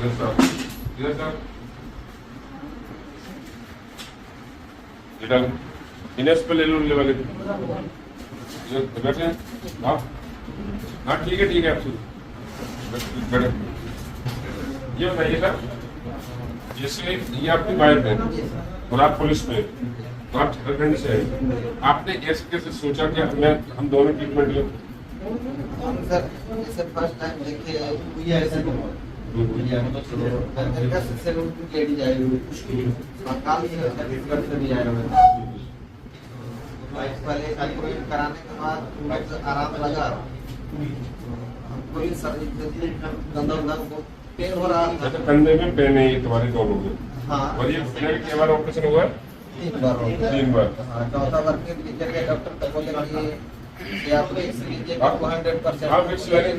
इधर साहब, इधर साहब, बेटा इनेस पे ले लो ले वाले बैठे हैं हाँ हाँ ठीक है आप बैठे। ये बताइए सर, जैसे ये आपकी वाइफ है और आप पुलिस में, तो आप झारखंड से हैं, आपने कैसे सोचा कि हम दोनों ट्रीटमेंट लें? सर जैसे फर्स्ट टाइम देखिए हुई है ऐसे अमेरिका से लेडीज आई हुई काल से भी आए हुए पहले एडमिट कराने के बाद आराम लगा, पुलिस गंदा को पेन हो रहा था, कंधे में पेन है ये तुम्हारे दोनों में। हाँ और ये कई बार ऑपरेशन हुआ? 3 बार। हाँ चौथा बार फिर टीचर के डॉक्टर तक बोले कि आप विक्स लीजिए 100%। आप विक्स लेने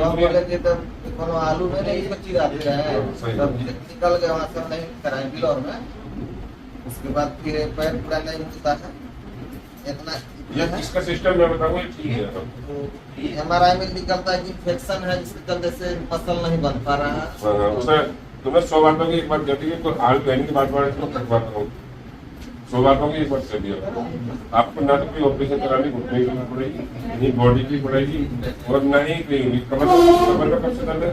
हम बोले कि तब कोनो आलू में नहीं बच्ची आती रहे, तब निकल गए वहाँ से नहीं कराए बिलौर में। उसके बाद फिर पैर पूरा नहीं होता है इतना ये इसका सिस्टम मैं बताऊंगा ठीक है। MRI में निकलता है कि इन्फेक्शन है जिसके चलते से फसल नहीं बन पा रहा है। उसमें तुम्हें 100 बातों की एक बात कहती है, कोई हाल पहन की बात तो कटवाता हूँ 100 बातों की एक बात कर दिया, आपको ना तो कोई ऑपरेशन करानी घुटने की जरूरत पड़ेगी, नहीं बॉडी की पड़ेगी और ना ही कहीं कमर का कब से दर्द है?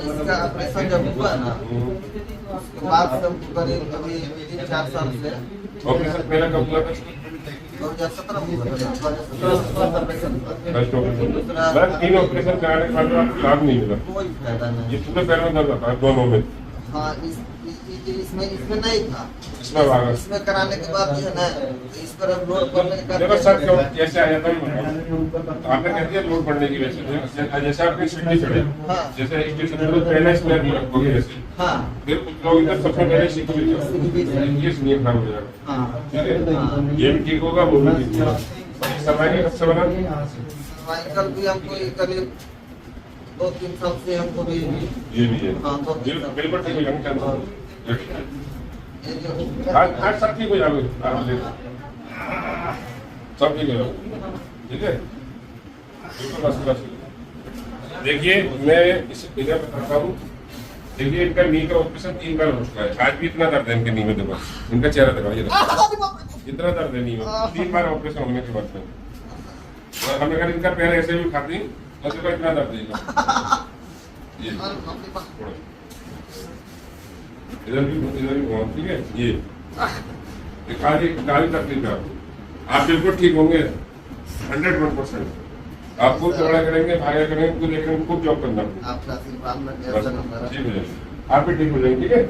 इसका ऑपरेशन जब हुआ ना उसके बाद से करीब अभी 3-4 साल से ऑपरेशन पहला कब हुआ था? 2017 में हुआ बस 3 ऑपरेशन कराने के बाद आपको लाभ नहीं मिला, कोई फायदा नहीं। ये पूरे पैर में दर्द आता है दोनों में। हाँ इसमें नहीं था, इसमें कराने के बाद जो है ना इस पर अब लोड पड़ने देखो सर क्यों कैसे आ जाता है आपने कह दिया लोड पड़ने की वजह से, जैसे आपने सीढ़ी चढ़े जैसे स्टेशन में पहले स्लैब हो गया जैसे फिर कुछ लोग इधर सबसे पहले सीख भी ये सुनिए खराब हो जाएगा, ठीक है ये भी ठीक होगा वो भी ठीक होगा। सर्वाइकल कब से बना? सर्वाइकल भी हमको करीब 2-3 साल से हमको भी ये भी है हाँ बिल्कुल ठीक हो जाएगा, आज सब ठीक हो जाएगा, सब ठीक हो जाएगा, ठीक है बिल्कुल बस। देखिए मैं इस इधर बताता हूँ, देखिए इनका नी का ऑपरेशन 3 बार हो चुका है, आज भी इतना दर्द है इनके नी में, देखो इनका चेहरा देखो ये इतना दर्द है नी में 3 बार ऑपरेशन होने के बाद में। और हमने कहा इनका पैर ऐसे भी खाती तो देखो इतना दर्द देगा ये इधर भी बहुत ठीक है। ये काली तकलीफ है आप बिल्कुल ठीक होंगे 101%। आप खूब दौड़ा करेंगे, भागा करेंगे, खूब जॉब करना, आपका आशीर्वाद में आप भी ठीक हो जाएंगे, ठीक है।